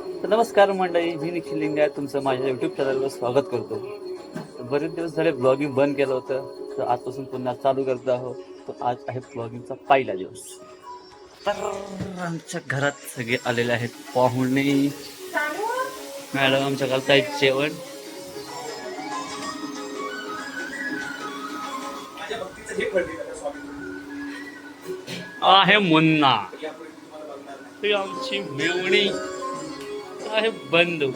तर नमस्कार मंडळी, मी निखिल लिंगायत तुमचं माझ्या यूट्यूब चॅनलवर स्वागत करतो. तर बरेच दिवस झाले ब्लॉगिंग बंद केलं होतं, तर आजपासून पुन्हा चालू करतो आहोत. तर आज आहे ब्लॉगिंगचा पहिला दिवस. तर आमच्या घरात सगळे आलेले आहेत पाहुणे. मॅडम आमच्या घरात आहेत जेवण. आहे मुन्ना, ही आमची मेवणी आहे बंधू.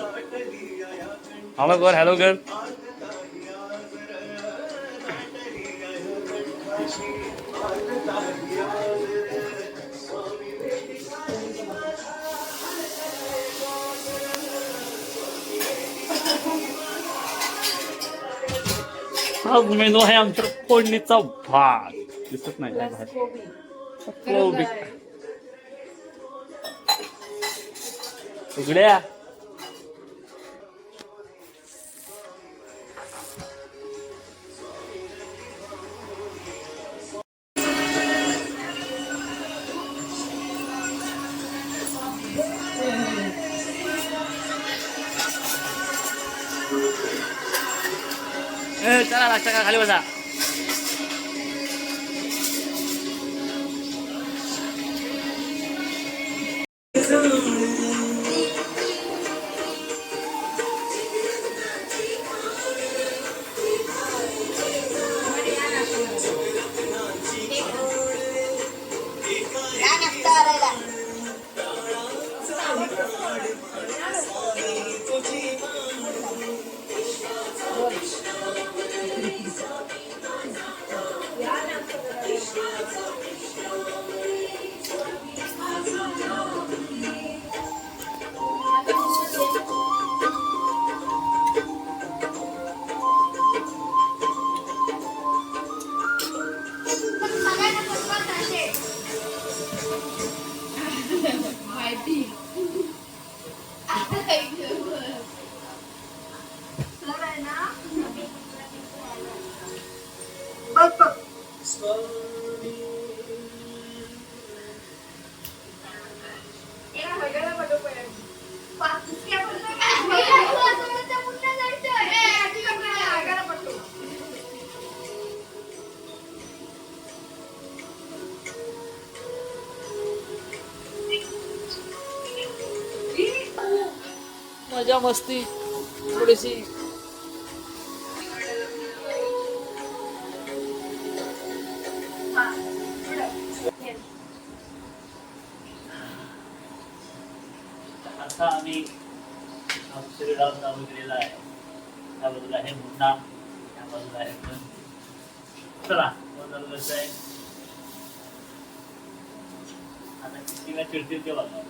हॅलो कर, हॅलो कर. आज मेनू आहे आमच्या फोडणीचा भात. दिसत नाही काय भात. कोबी. उघड्या. चला नाश्ता करा, खाली बसा. मजा मस्ती थोडीशी. आता आम्ही शरीरावर चालू केलेला आहे. त्या बाजूला आहे मुन्ना, त्या बाजूला आहे पण. चला चालू कसं आहे आता कितीला चिडतील ते बघा.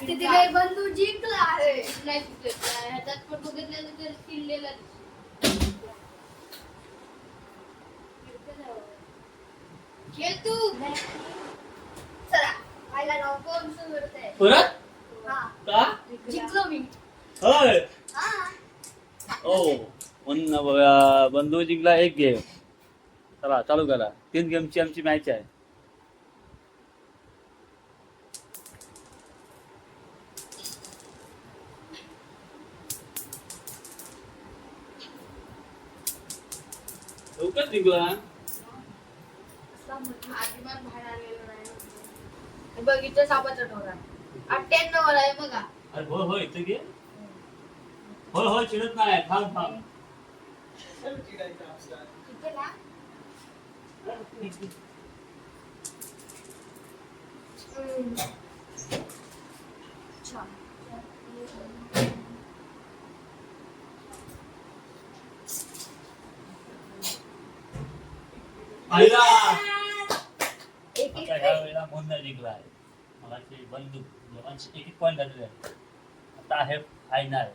तिथे बंधू जिंकला आहे. नाही ह्याच्यात पण बघितलेलं तर किल्लेला खेळ तू. चला पहिला नाव कोण सुरू करते परत हा का जिंकलो मी. होय. हा ओ बंधू जिंकला एक गेम. चला चालू करा. 3 गेमची आमची मॅच आहे. लवकर जिंकला. आजीबात बाहेर आलेलो नाही. बगीचा सापाचा ठोरा. 98 वर आहे बघा. अरे होय होय इथं घे. होय होय चिडत नाही थांब थांब. इथे ना छान. आईला एक आता ह्या वेळेला मोंदा जिंकलाय. मला ते बंधू दोघांचे एक एक पॉईंट झालेले आहेत. आता आहे फायनल.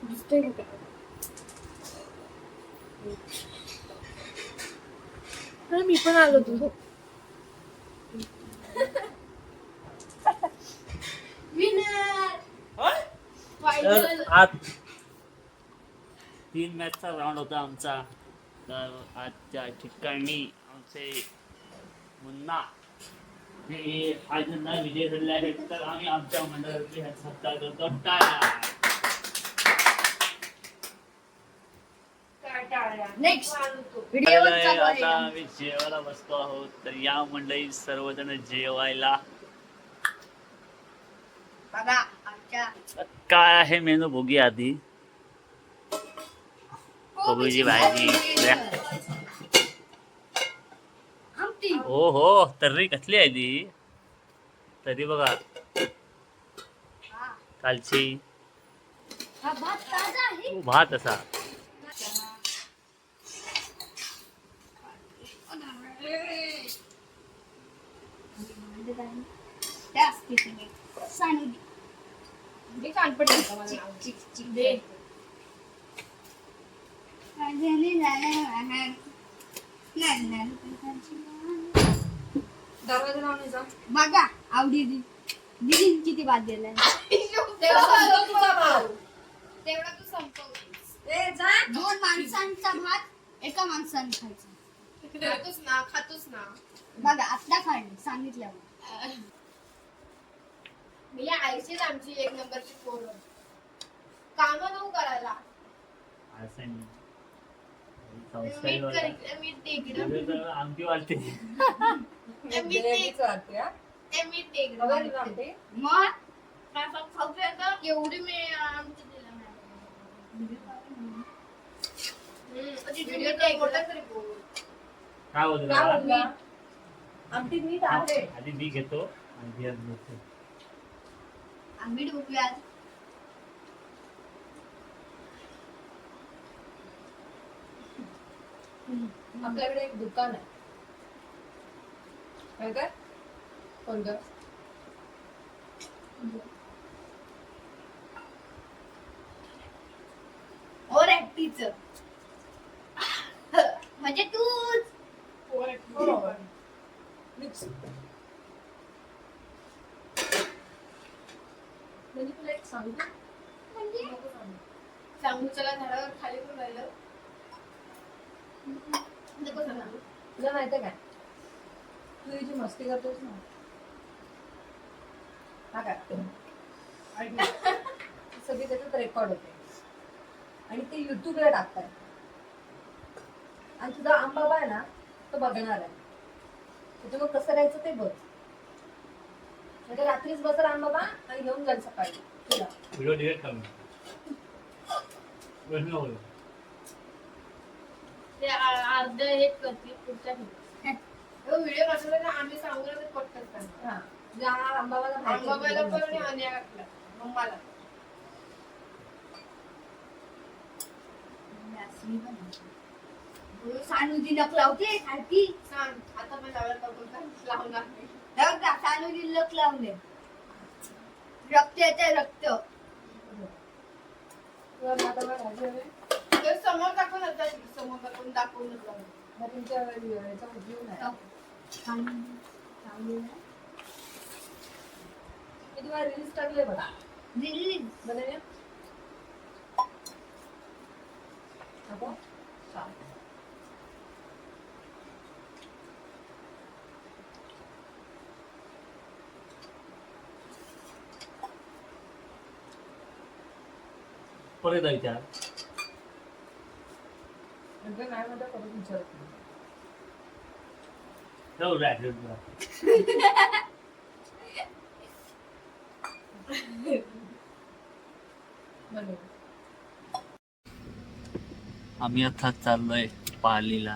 दिसतोय का? मी पण आलो तुझं. विनर तर आज 3 मॅचचा राऊंड होता आमचा. तर आजच्या ठिकाणी आमचे मुन्ना हे फायनलला विजय झालेले आहेत. तर आम्ही आमच्या मंडळातले ह्याचा सत्कार करतो. टाळ्या. नेक्स्ट आता आम्ही जेवायला बसतो आहोत. तर या मंडळी सर्वजण जेवायला. बघा आमच्या काय आहे मेनू बघूया आधी. कोबीची भाजी. आमटी. हो हो तर्री कसली आहे ती. तरी बघा कालची. हा भात ताजा आहे. तो भात असा. बघा आवडी दिदी किती बाद दिलाय. तेवढा तू संपवतोस. 2 माणसांचा भात एका माणसाने खायचा. खातोस ना बघा आता खाल्ली सांगितल्यावर. मी आईचीच आमची 1 नंबरची पोरं. काम नको करायला. आमटी वाटते. एवढी मी आमची काय होतं आमटी मीठ आहे. आधी मी घेतो आणि धियान घेतो. आम्ही बघूया. आपल्याकडे एक दुकान आहे. काय काय कोणतं और ऍक्टीच म्हणजे तूच. मिक्स म्हणजे तुला एक सांगू म्हणजे नको सांगू. सांगू चला झाडावर खाली पण राहिलं. नको सांगू. तुला माहितीये काय तू ही जी मस्ती करतोस ना हा काय सगळी त्याच्यात रेकॉर्ड होते आणि ते युट्यूबला टाकतात आणि तुझा आम बाबा आहे ना तो बघणार आहे. त्याच्यामुळे कसं राहायचं ते बघ. म्हणजे रात्रीच बसर आम बाबा आणि घेऊन जाईल सकाळी तुला. व्हिडिओ डिलीट कर. ते अर्ध हेच करते पुढच्या व्हिडिओ बसवला ना आम्ही सांगू ना कट करतात. हा म्हणजे हा आम बाबाला माहिती आहे आंबाबाईला तुझी पण मस्ती. आणि घातला मम्माला. सानुजी लक लावते सारखी सांग. आता पण लावणार नाही. सानुजी लक लावले. रक्त येते रक्त. तुला आता काय भाजी हवी? ते समोर दाखवून होता. समोर दाखवून होता. मग तुमच्या याचा उपयोग नाही. किती वेळा रील्स टाकले बघा. दिल्ली बनवूया आपण. छान. परत विचार म्हणजे नाही म्हणता परत विचारत नाही. बनवूया. आम्ही आता चाललोय पालीला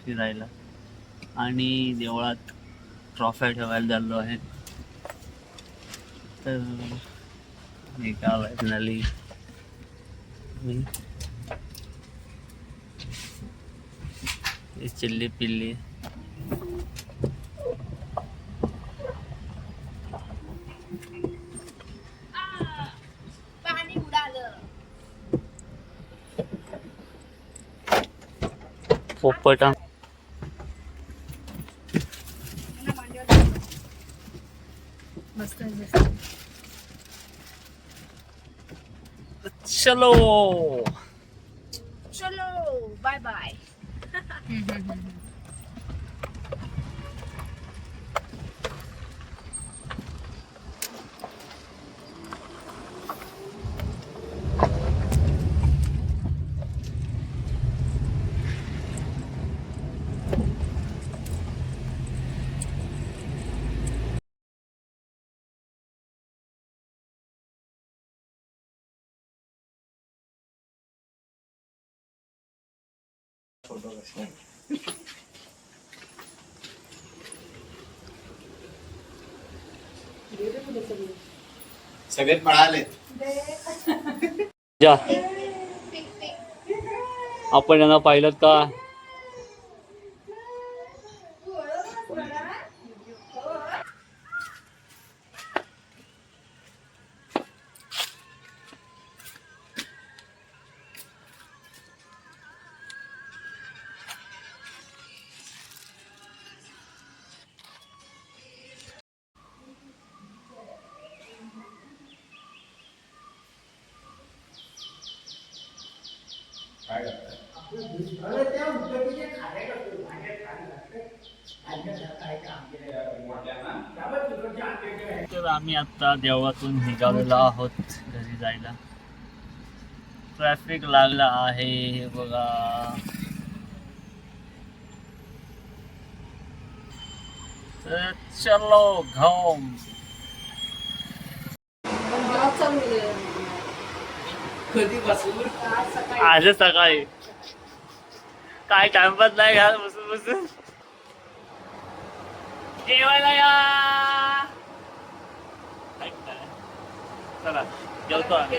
फिरायला आणि देवळात ट्रॉफ्या ठेवायला चाललो आहे. तर हे गाव आहे नली. चिल्ली पिल्ली पाणी उडालं. पोपटा मस्त आहे, मस्त आहे. चलो. चलो बाय बाय. सगळे पळाले. जा आपण यांना पाहिलं का? तर आम्ही आता देवळातून निघालेलो आहोत घरी जायला. ट्रॅफिक लागला आहे हे बघा. तर चलो घाम. ब्लॉग चालू आहे. आज सकाळी आज सकाळी काय टाइमपास नाही घाल बसून बसून. जेवायला या. चला जेवतो आम्ही.